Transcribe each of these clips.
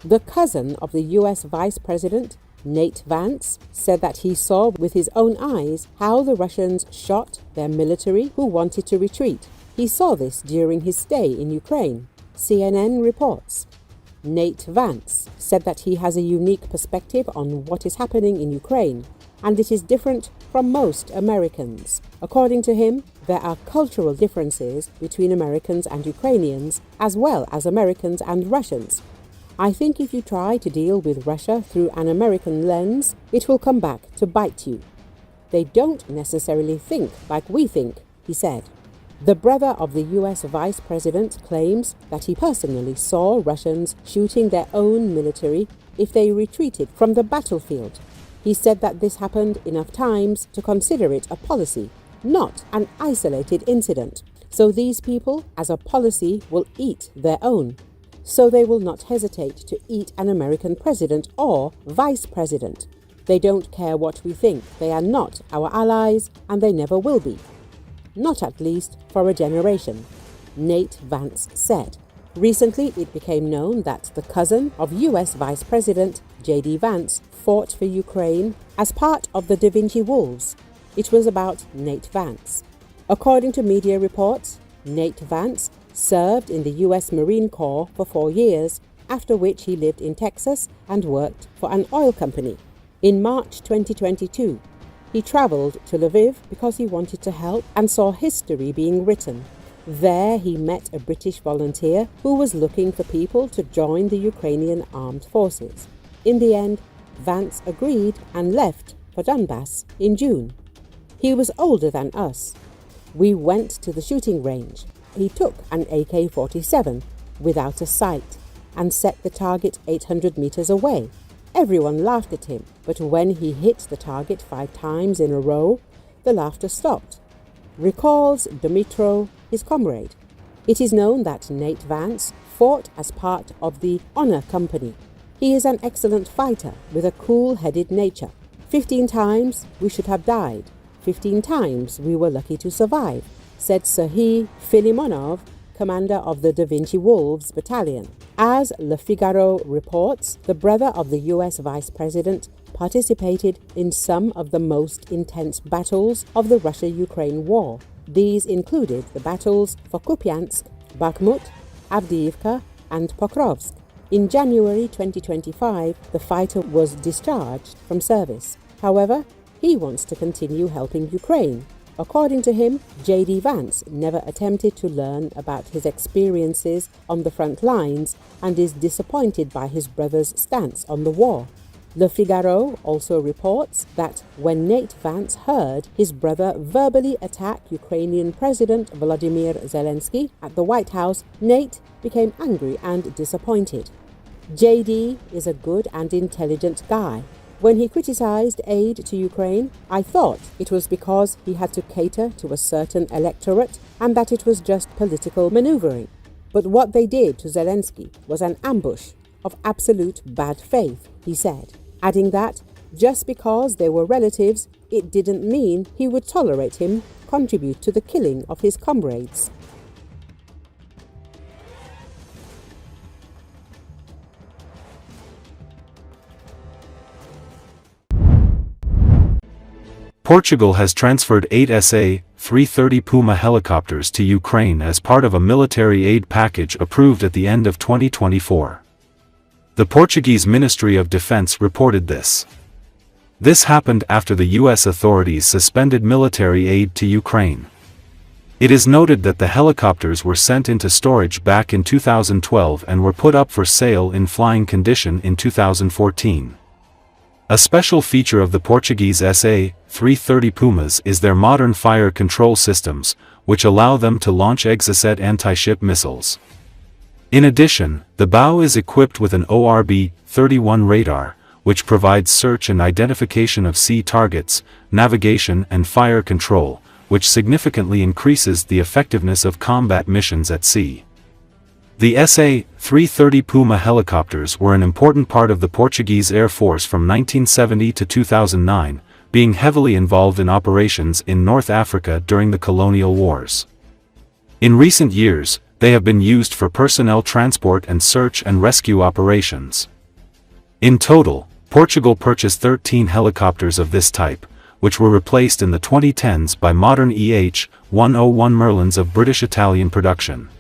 The cousin of the US Vice President, Nate Vance, said that he saw with his own eyes how the Russians shot their military who wanted to retreat. He saw this during his stay in Ukraine, CNN reports. Nate Vance said that he has a unique perspective on what is happening in Ukraine, and it is different from most Americans. According to him, there are cultural differences between Americans and Ukrainians, as well as Americans and Russians. I think if you try to deal with Russia through an American lens, it will come back to bite you. They don't necessarily think like we think, he said. The brother of the US Vice President claims that he personally saw Russians shooting their own military if they retreated from the battlefield. He said that this happened enough times to consider it a policy, not an isolated incident. So these people, as a policy, will eat their own. So they will not hesitate to eat an American president or vice president. They don't care what we think. They are not our allies, and they never will be. Not at least for a generation, Nate Vance said. Recently, it became known that the cousin of US Vice President J.D. Vance fought for Ukraine as part of the Da Vinci Wolves. It was about Nate Vance. According to media reports, Nate Vance served in the US Marine Corps for 4 years, after which he lived in Texas and worked for an oil company. In March 2022, he traveled to Lviv because he wanted to help and saw history being written. There he met a British volunteer who was looking for people to join the Ukrainian armed forces. In the end, Vance agreed and left for Donbass in June. He was older than us. We went to the shooting range. He took an AK-47 without a sight and set the target 800 meters away. Everyone laughed at him, but when he hit the target 5 times in a row, the laughter stopped. Recalls Dmytro, his comrade. It is known that Nate Vance fought as part of the Honor Company. He is an excellent fighter with a cool-headed nature. 15 times we should have died. 15 times we were lucky to survive, said Serhiy Filimonov, commander of the Da Vinci Wolves battalion. As Le Figaro reports, the brother of the US Vice President participated in some of the most intense battles of the Russia-Ukraine war. These included the battles for Kupiansk, Bakhmut, Avdiivka, and Pokrovsk. In January 2025, the fighter was discharged from service. However, he wants to continue helping Ukraine. According to him, J.D. Vance never attempted to learn about his experiences on the front lines and is disappointed by his brother's stance on the war. Le Figaro also reports that when Nate Vance heard his brother verbally attack Ukrainian President Volodymyr Zelenski at the White House, Nate became angry and disappointed. J.D. is a good and intelligent guy. When he criticized aid to Ukraine, I thought it was because he had to cater to a certain electorate and that it was just political maneuvering. But what they did to Zelensky was an ambush of absolute bad faith, he said, adding that just because they were relatives, it didn't mean he would tolerate him contribute to the killing of his comrades. Portugal has transferred 8 SA-330 Puma helicopters to Ukraine as part of a military aid package approved at the end of 2024. The Portuguese Ministry of Defense reported this. This happened after the U.S. authorities suspended military aid to Ukraine. It is noted that the helicopters were sent into storage back in 2012 and were put up for sale in flying condition in 2014. A special feature of the Portuguese SA-330 Pumas is their modern fire control systems, which allow them to launch Exocet anti-ship missiles. In addition, the bow is equipped with an ORB-31 radar, which provides search and identification of sea targets, navigation and fire control, which significantly increases the effectiveness of combat missions at sea. The SA-330 Puma helicopters were an important part of the Portuguese Air Force from 1970 to 2009, being heavily involved in operations in North Africa during the colonial wars. In recent years, they have been used for personnel transport and search and rescue operations. In total, Portugal purchased 13 helicopters of this type, which were replaced in the 2010s by modern EH-101 Merlins of British-Italian production.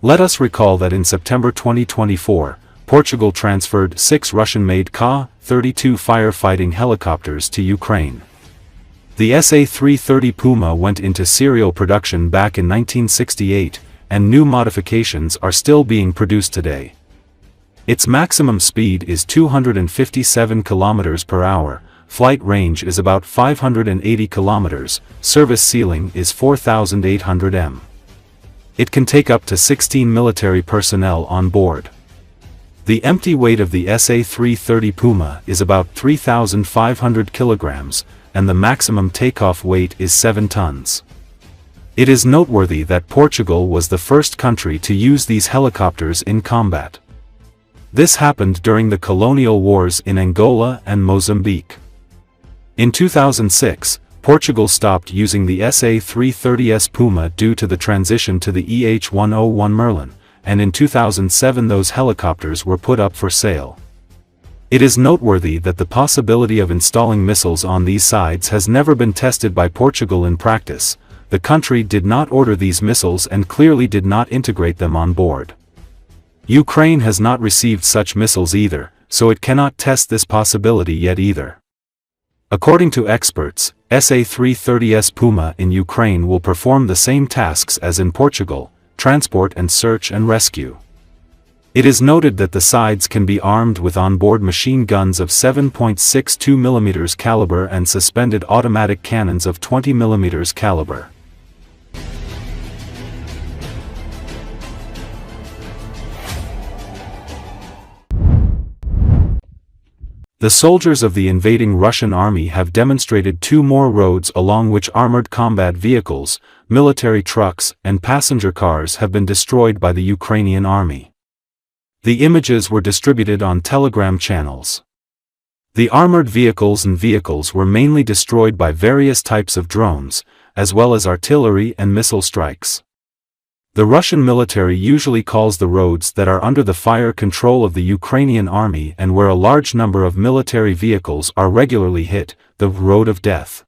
Let us recall that in September 2024, Portugal transferred 6 Russian-made Ka-32 firefighting helicopters to Ukraine. The SA-330 Puma went into serial production back in 1968, and new modifications are still being produced today. Its maximum speed is 257 km per hour, flight range is about 580 km, service ceiling is 4,800 m. It can take up to 16 military personnel on board. The empty weight of the SA-330 Puma is about 3,500 kilograms, and the maximum takeoff weight is 7 tons. It is noteworthy that Portugal was the first country to use these helicopters in combat. This happened during the colonial wars in Angola and Mozambique. In 2006, Portugal stopped using the SA-330S Puma due to the transition to the EH-101 Merlin, and in 2007 those helicopters were put up for sale. It is noteworthy that the possibility of installing missiles on these sides has never been tested by Portugal in practice. The country did not order these missiles and clearly did not integrate them on board. Ukraine has not received such missiles either, so it cannot test this possibility yet either. According to experts, SA-330S Puma in Ukraine will perform the same tasks as in Portugal: transport and search and rescue. It is noted that the sides can be armed with onboard machine guns of 7.62 mm caliber and suspended automatic cannons of 20 mm caliber. The soldiers of the invading Russian army have demonstrated 2 more roads along which armored combat vehicles, military trucks, and passenger cars have been destroyed by the Ukrainian army. The images were distributed on Telegram channels. The armored vehicles were mainly destroyed by various types of drones, as well as artillery and missile strikes. The Russian military usually calls the roads that are under the fire control of the Ukrainian army and where a large number of military vehicles are regularly hit, the road of death.